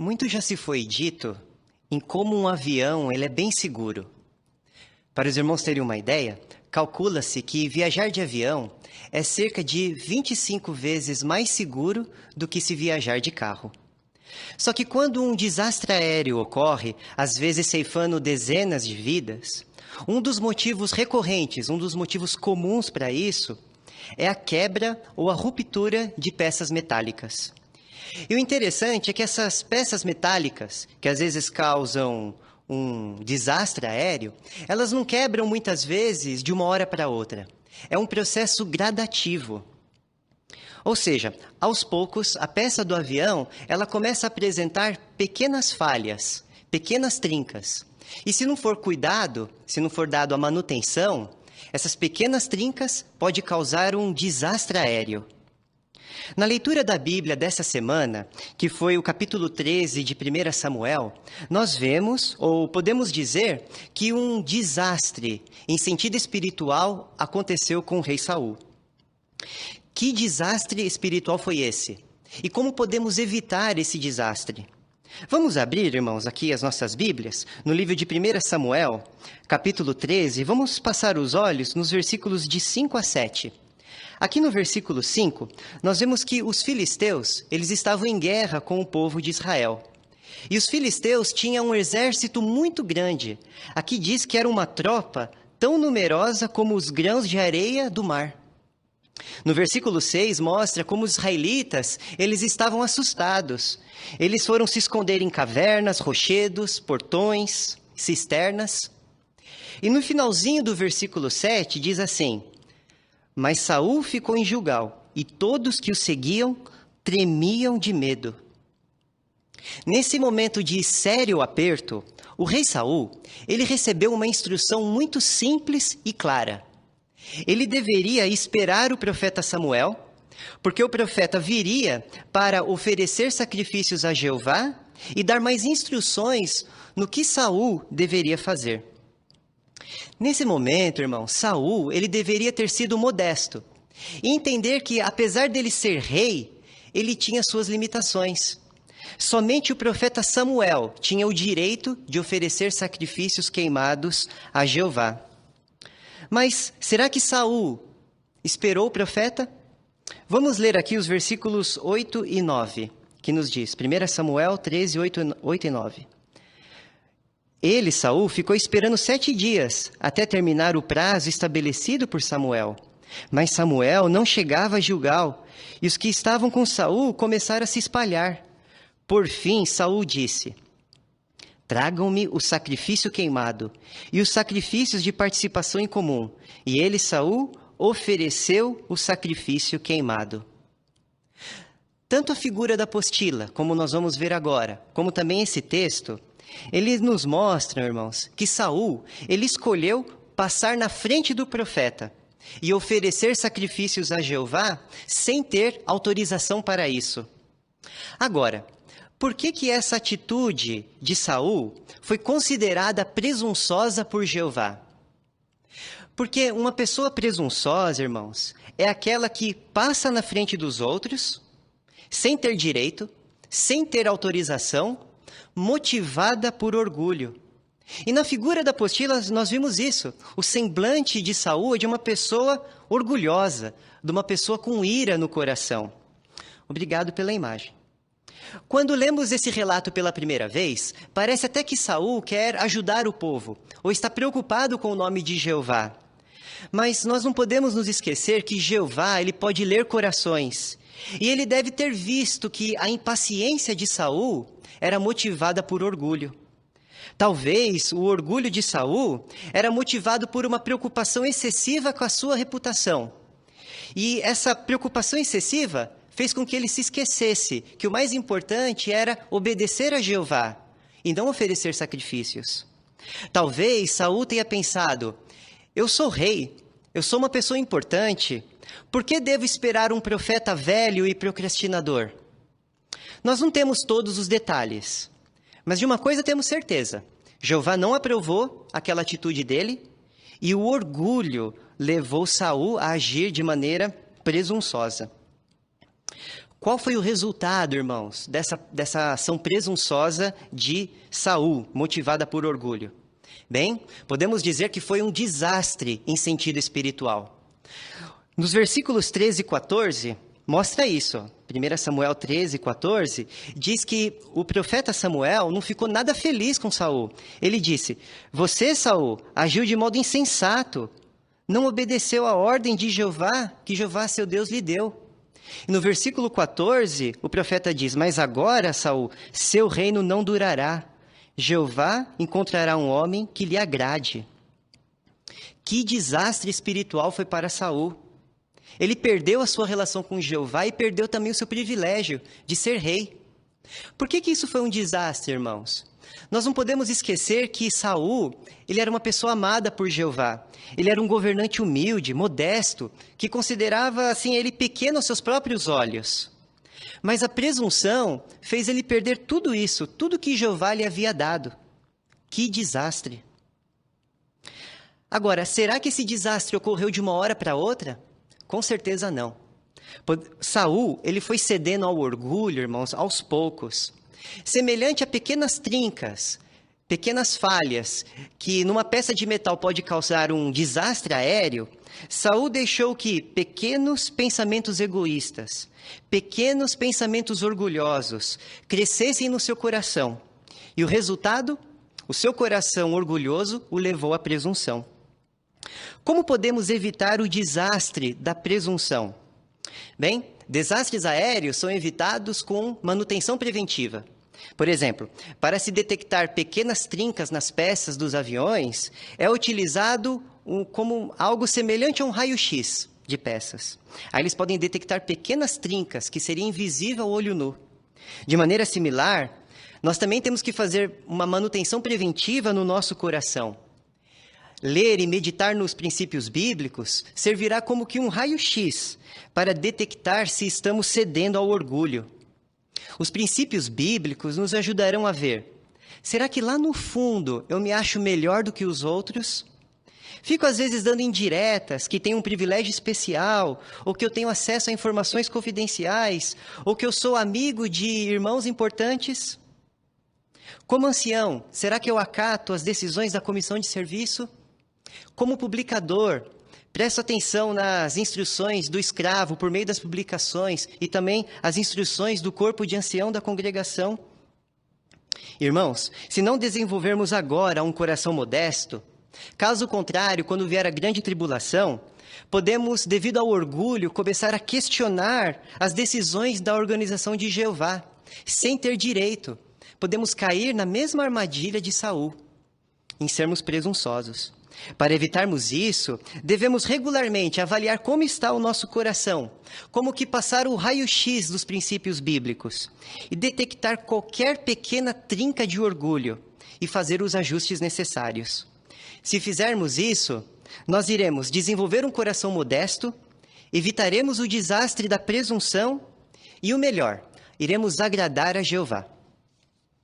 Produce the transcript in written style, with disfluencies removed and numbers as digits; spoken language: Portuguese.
Muito já se foi dito em como um avião ele é bem seguro. Para os irmãos terem uma ideia, calcula-se que viajar de avião é cerca de 25 vezes mais seguro do que se viajar de carro. Só que quando um desastre aéreo ocorre, às vezes ceifando dezenas de vidas, um dos motivos recorrentes, um dos motivos comuns para isso, é a quebra ou a ruptura de peças metálicas. E o interessante é que essas peças metálicas, que às vezes causam um desastre aéreo, elas não quebram muitas vezes de uma hora para outra. É um processo gradativo. Ou seja, aos poucos, a peça do avião, ela começa a apresentar pequenas falhas, pequenas trincas. E se não for cuidado, se não for dado a manutenção, essas pequenas trincas podem causar um desastre aéreo. Na leitura da Bíblia dessa semana, que foi o capítulo 13 de 1 Samuel, nós vemos, ou podemos dizer, que um desastre em sentido espiritual aconteceu com o rei Saul. Que desastre espiritual foi esse? E como podemos evitar esse desastre? Vamos abrir, irmãos, aqui as nossas Bíblias, no livro de 1 Samuel, capítulo 13, e vamos passar os olhos nos versículos de 5 a 7. Aqui no versículo 5, nós vemos que os filisteus, eles estavam em guerra com o povo de Israel. E os filisteus tinham um exército muito grande. Aqui diz que era uma tropa tão numerosa como os grãos de areia do mar. No versículo 6 mostra como os israelitas, eles estavam assustados. Eles foram se esconder em cavernas, rochedos, portões, cisternas. E no finalzinho do versículo 7 diz assim: Mas Saul ficou em Gilgal, e todos que o seguiam tremiam de medo. Nesse momento de sério aperto, o rei Saul, ele recebeu uma instrução muito simples e clara. Ele deveria esperar o profeta Samuel, porque o profeta viria para oferecer sacrifícios a Jeová e dar mais instruções no que Saul deveria fazer. Nesse momento, irmão, Saul, ele deveria ter sido modesto e entender que, apesar dele ser rei, ele tinha suas limitações. Somente o profeta Samuel tinha o direito de oferecer sacrifícios queimados a Jeová. Mas será que Saul esperou o profeta? Vamos ler aqui os versículos 8 e 9, que nos diz, 1 Samuel 13, 8 e 9. Ele, Saul, ficou esperando 7 dias, até terminar o prazo estabelecido por Samuel. Mas Samuel não chegava a Gilgal, e os que estavam com Saul começaram a se espalhar. Por fim, Saul disse: Tragam-me o sacrifício queimado e os sacrifícios de participação em comum. E ele, Saul, ofereceu o sacrifício queimado. Tanto a figura da apostila, como nós vamos ver agora, como também esse texto, eles nos mostram, irmãos, que Saul, ele escolheu passar na frente do profeta e oferecer sacrifícios a Jeová sem ter autorização para isso. Agora, por que essa atitude de Saul foi considerada presunçosa por Jeová? Porque uma pessoa presunçosa, irmãos, é aquela que passa na frente dos outros, sem ter direito, sem ter autorização, motivada por orgulho. E na figura da apostila nós vimos isso. O semblante de Saul é de uma pessoa orgulhosa, de uma pessoa com ira no coração. Obrigado pela imagem. Quando lemos esse relato pela primeira vez, parece até que Saul quer ajudar o povo, ou está preocupado com o nome de Jeová. Mas nós não podemos nos esquecer que Jeová, ele pode ler corações. E ele deve ter visto que a impaciência de Saul era motivada por orgulho. Talvez o orgulho de Saul era motivado por uma preocupação excessiva com a sua reputação. E essa preocupação excessiva fez com que ele se esquecesse que o mais importante era obedecer a Jeová e não oferecer sacrifícios. Talvez Saul tenha pensado: eu sou rei, eu sou uma pessoa importante, por que devo esperar um profeta velho e procrastinador? Nós não temos todos os detalhes, mas de uma coisa temos certeza: Jeová não aprovou aquela atitude dele e o orgulho levou Saul a agir de maneira presunçosa. Qual foi o resultado, irmãos, dessa ação presunçosa de Saul, motivada por orgulho? Bem, podemos dizer que foi um desastre em sentido espiritual. Nos versículos 13 e 14, mostra isso. 1 Samuel 13, 14, diz que o profeta Samuel não ficou nada feliz com Saul. Ele disse: você, Saul, agiu de modo insensato, não obedeceu à ordem de Jeová, que Jeová, seu Deus, lhe deu. E no versículo 14, o profeta diz: mas agora, Saul, seu reino não durará. Jeová encontrará um homem que lhe agrade. Que desastre espiritual foi para Saul. Ele perdeu a sua relação com Jeová e perdeu também o seu privilégio de ser rei. Por que isso foi um desastre, irmãos? Nós não podemos esquecer que Saul, ele era uma pessoa amada por Jeová. Ele era um governante humilde, modesto, que considerava assim ele pequeno aos seus próprios olhos. Mas a presunção fez ele perder tudo isso, tudo que Jeová lhe havia dado. Que desastre! Agora, será que esse desastre ocorreu de uma hora para outra? Com certeza não. Saul, ele foi cedendo ao orgulho, irmãos, aos poucos. Semelhante a pequenas trincas, pequenas falhas, que numa peça de metal pode causar um desastre aéreo, Saul deixou que pequenos pensamentos egoístas, pequenos pensamentos orgulhosos, crescessem no seu coração. E o resultado? O seu coração orgulhoso o levou à presunção. Como podemos evitar o desastre da presunção? Bem, desastres aéreos são evitados com manutenção preventiva. Por exemplo, para se detectar pequenas trincas nas peças dos aviões, é utilizado como algo semelhante a um raio-x de peças. Aí eles podem detectar pequenas trincas que seriam invisíveis ao olho nu. De maneira similar, nós também temos que fazer uma manutenção preventiva no nosso coração. Ler e meditar nos princípios bíblicos servirá como que um raio-x para detectar se estamos cedendo ao orgulho. Os princípios bíblicos nos ajudarão a ver: será que lá no fundo eu me acho melhor do que os outros? Fico às vezes dando indiretas que tenho um privilégio especial, ou que eu tenho acesso a informações confidenciais, ou que eu sou amigo de irmãos importantes? Como ancião, será que eu acato as decisões da comissão de serviço? Como publicador, presto atenção nas instruções do escravo por meio das publicações e também as instruções do corpo de ancião da congregação. Irmãos, se não desenvolvermos agora um coração modesto, caso contrário, quando vier a grande tribulação, podemos, devido ao orgulho, começar a questionar as decisões da organização de Jeová, sem ter direito. Podemos cair na mesma armadilha de Saul, em sermos presunçosos. Para evitarmos isso, devemos regularmente avaliar como está o nosso coração, como que passar o raio-x dos princípios bíblicos e detectar qualquer pequena trinca de orgulho e fazer os ajustes necessários. Se fizermos isso, nós iremos desenvolver um coração modesto, evitaremos o desastre da presunção e, o melhor, iremos agradar a Jeová.